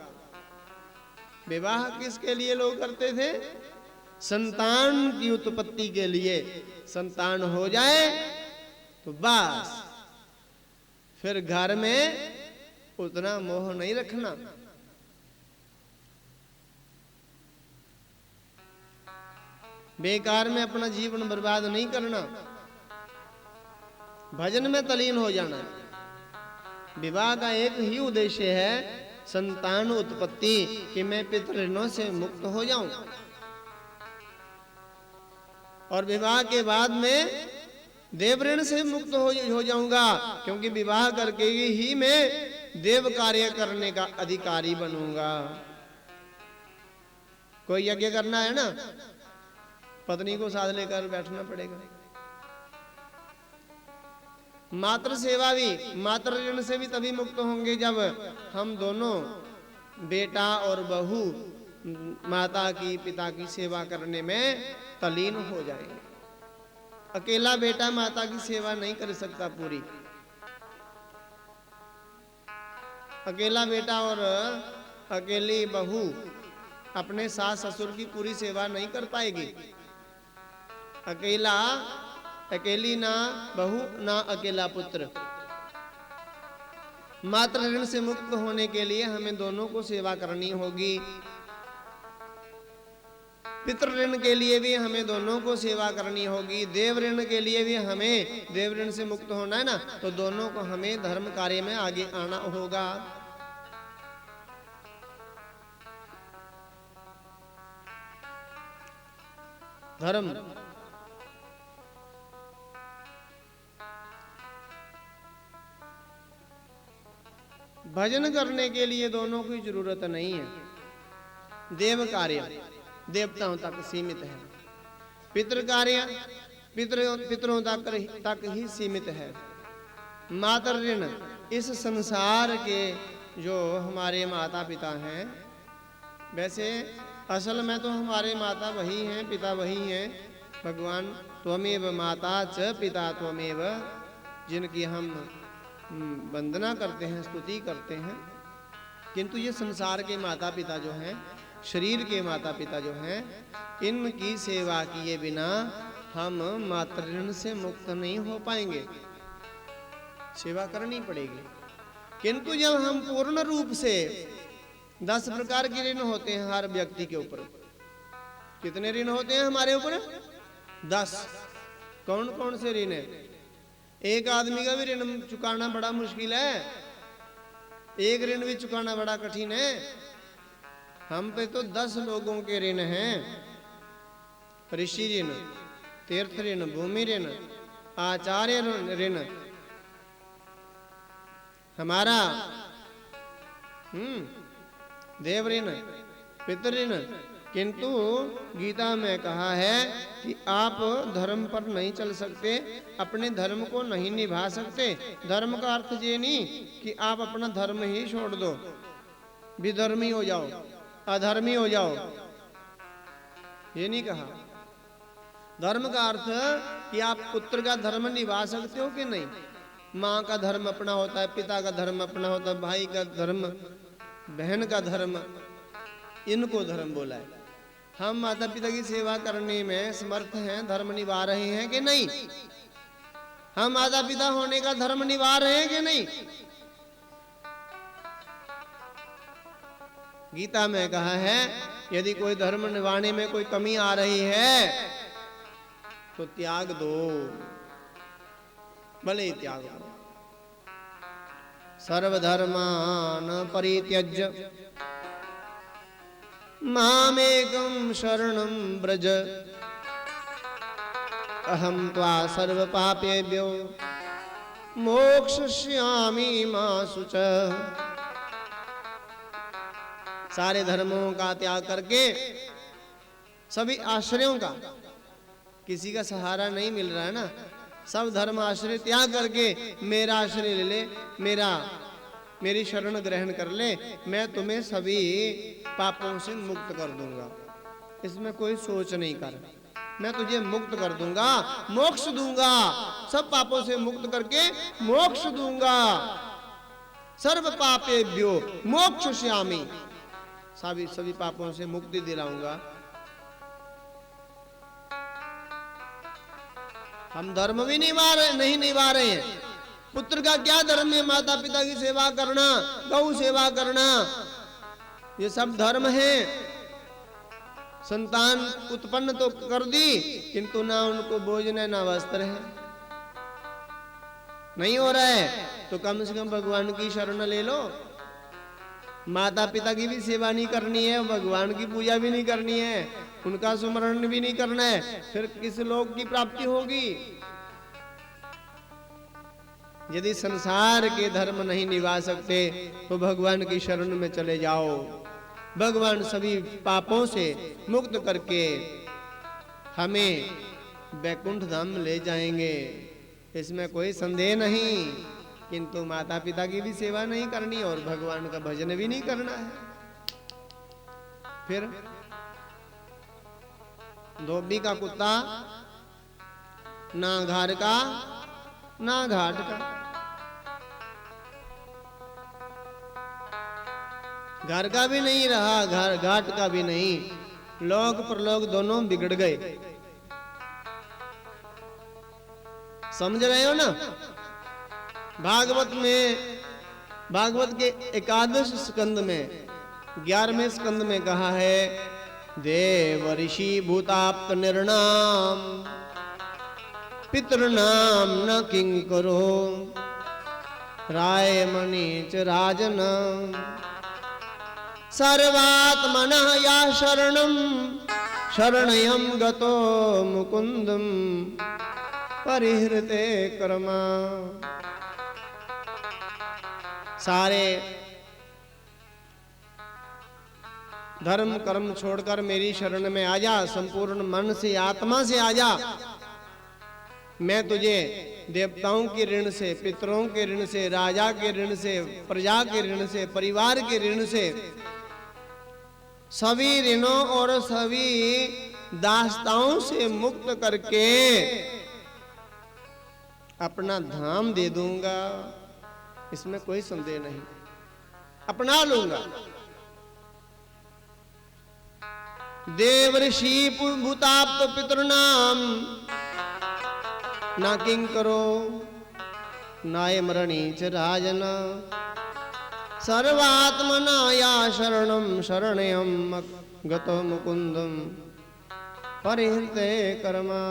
विवाह किसके लिए लोग करते थे? संतान की उत्पत्ति के लिए। संतान हो जाए तो बस फिर घर में उतना मोह नहीं रखना। बेकार में अपना जीवन बर्बाद नहीं करना, भजन में तलीन हो जाना। विवाह का एक ही उद्देश्य है, संतान उत्पत्ति, कि मैं पितृऋणों से मुक्त हो जाऊं। और विवाह के बाद में देव ऋण से मुक्त हो जाऊंगा, क्योंकि विवाह करके ही मैं देव कार्य करने का अधिकारी बनूंगा। कोई यज्ञ करना है ना, पत्नी को साथ लेकर बैठना पड़ेगा। मातृ सेवा भी, मातृ ऋण से भी तभी मुक्त होंगे जब हम दोनों बेटा और बहू माता की पिता की सेवा करने में तल्लीन हो जाएंगे। अकेला बेटा माता की सेवा नहीं कर सकता पूरी। अकेला बेटा और अकेली बहू अपने सास ससुर की पूरी सेवा नहीं कर पाएगी। अकेली ना बहू ना अकेला पुत्र। मातृ ऋण से मुक्त होने के लिए हमें दोनों को सेवा करनी होगी। पितृ ऋण के लिए भी हमें दोनों को सेवा करनी होगी। देव ऋण के लिए भी हमें देव ऋण से मुक्त होना है ना, तो दोनों को हमें धर्म कार्य में आगे आना होगा। धर्म भजन करने के लिए दोनों की जरूरत नहीं है। देव कार्य देवताओं तक सीमित है, पितृ कार्य पितरों तक ही सीमित है। मातृ ऋण इस संसार के जो हमारे माता पिता हैं, वैसे असल में तो हमारे माता वही हैं, पिता वही हैं, भगवान त्वमेव माता च पिता त्वमेव, जिनकी हम वंदना करते हैं, स्तुति करते हैं। किंतु ये संसार के माता पिता जो हैं, शरीर के माता पिता जो हैं, इनकी सेवा किए बिना हम मातृ ऋण से मुक्त नहीं हो पाएंगे। सेवा करनी पड़ेगी। किंतु जब हम पूर्ण रूप से 10 प्रकार के ऋण होते हैं हर व्यक्ति के ऊपर। कितने ऋण होते हैं हमारे ऊपर? 10। कौन कौन से ऋण है? एक आदमी का भी ऋण चुकाना बड़ा मुश्किल है, एक ऋण भी चुकाना बड़ा कठिन है। हम पे तो 10 लोगों के ऋण हैं। ऋषि ऋण, तीर्थ ऋण, भूमि ऋण, आचार्य ऋण, हमारा देव ऋण, पितृ ऋण। किंतु गीता में कहा है कि आप धर्म पर नहीं चल सकते, अपने धर्म को नहीं निभा सकते। धर्म का अर्थ ये नहीं कि आप अपना धर्म ही छोड़ दो, विधर्मी हो जाओ, अधर्मी हो जाओ, ये नहीं कहा। धर्म का अर्थ कि आप पुत्र का धर्म निभा सकते हो कि नहीं। माँ का धर्म अपना होता है, पिता का धर्म अपना होता है, भाई का धर्म, बहन का धर्म, इनको धर्म बोला है। हम माता पिता की सेवा करने में समर्थ हैं, धर्म निभा रहे हैं कि नहीं? हम माता पिता होने का धर्म निभा रहे हैं कि नहीं? गीता में कहा है यदि कोई धर्म निभाने में कोई कमी आ रही है तो त्याग दो, भले ही त्याग दो। सर्वधर्मान परित्यज्य मामेकं शरणं व्रज अहं त्वा सर्व पापेभ्यो मोक्षयिष्यामि मा शुचः। सारे धर्मों का त्याग करके, सभी आश्रयों का, किसी का सहारा नहीं मिल रहा है ना, सब धर्म आश्रय त्याग करके मेरा आश्रय ले ले, मेरी शरण ग्रहण कर ले, मैं तुम्हें सभी पापों से मुक्त कर दूंगा। इसमें कोई सोच नहीं कर, मैं तुझे मुक्त कर दूंगा, मोक्ष दूंगा, सब पापों से मुक्त करके मोक्ष दूंगा। सर्व पापेभ्यो मोक्षयिष्यामि, सभी पापों से मुक्ति दिलाऊंगा। हम धर्म भी नहीं निभा रहे हैं। पुत्र का क्या धर्म है? माता पिता की सेवा करना, गौ सेवा करना, ये सब धर्म है। संतान उत्पन्न तो कर दी, किंतु ना उनको भोजन है, ना वस्त्र है, नहीं हो रहा है, तो कम से कम भगवान की शरण ले लो। माता पिता की भी सेवा नहीं करनी है, भगवान की पूजा भी नहीं करनी है, उनका सुमरण भी नहीं करना है, फिर किस लोक की प्राप्ति होगी? यदि संसार के धर्म नहीं निभा सकते तो भगवान की शरण में चले जाओ। भगवान सभी पापों से मुक्त करके हमें वैकुंठ धाम ले जाएंगे, इसमें कोई संदेह नहीं। किंतु माता पिता की भी सेवा नहीं करनी और भगवान का भजन भी नहीं करना है। फिर धोबी का कुत्ता ना घर का ना घाट का। घर का भी नहीं रहा, घर घाट का भी नहीं, लोक परलोक दोनों बिगड़ गए। समझ रहे हो ना? भागवत के 11 स्कंद में 11वें स्कंद में कहा है, देव ऋषि भूताप्त निर्णाम पितृनाम न किंकरो राय मनीच राजन सर्वात्मनः या शरणयं गतो मुकुंदम परिहृते कर्मा। सारे धर्म कर्म छोड़कर मेरी शरण में आ जा, संपूर्ण मन से आत्मा से आ जा। मैं तुझे देवताओं के ऋण से, पितरों के ऋण से, राजा के ऋण से, प्रजा के ऋण से, परिवार के ऋण से, सभी ऋणों और सभी दास्ताओं से मुक्त करके अपना धाम दे दूंगा, इसमें कोई संदेह नहीं, अपना लूंगा। देव ऋषि भूताप्त पितृनाम ना किंकरो नाय मरणी च राजन सर्वात्मना या शरणं शरण्यं गतो मुकुंदम परिहृते कर्मा।